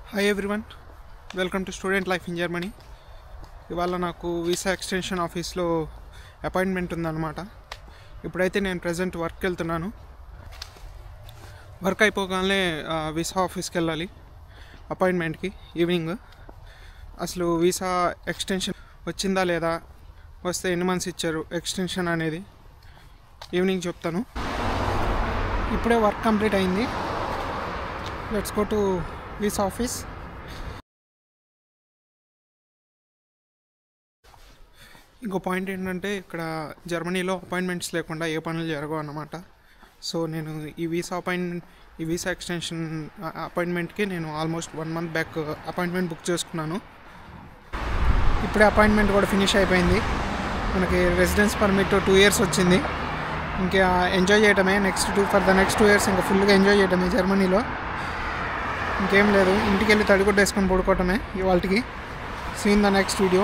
Hi everyone, welcome to student life in Germany. ఇవాళ నాకు visa extension ఆఫీస్లో appointment ఉందన్నమాట. ఇప్పుడైతే నేను ప్రజెంట్ వర్క్కి వెళ్తున్నాను. వర్క్ అయిపోగానే వీసా ఆఫీస్కి వెళ్ళాలి అపాయింట్మెంట్కి ఈవినింగ్. అసలు వీసా ఎక్స్టెన్షన్ వచ్చిందా లేదా, వస్తే ఎన్ని మంత్స్ ఇచ్చారు ఎక్స్టెన్షన్ అనేది ఈవినింగ్ చెప్తాను. ఇప్పుడే వర్క్ కంప్లీట్ అయింది. Let's go to visa office. ఇంకో పాయింట్ ఏంటంటే, ఇక్కడ జర్మనీలో అపాయింట్మెంట్స్ లేకుండా ఏ పనులు జరగవు అన్నమాట. సో నేను ఈ వీసా ఎక్స్టెన్షన్ అపాయింట్మెంట్కి నేను almost 1 month back appointment book చేసుకున్నాను. ఇప్పుడే అపాయింట్మెంట్ కూడా ఫినిష్ అయిపోయింది. మనకి రెసిడెన్స్ పర్మిట్ 2 years వచ్చింది. ఇంకా ఎంజాయ్ చేయటమే ఫర్ ద నెక్స్ట్ 2 years ఇంకా ఫుల్గా ఎంజాయ్ చేయటమే జర్మనీలో. ఇంకేం లేదు, ఇంటికి వెళ్ళి తడిగుడ్డ వేసుకొని పడుకోవటమే ఇవాళకి. See in the next video.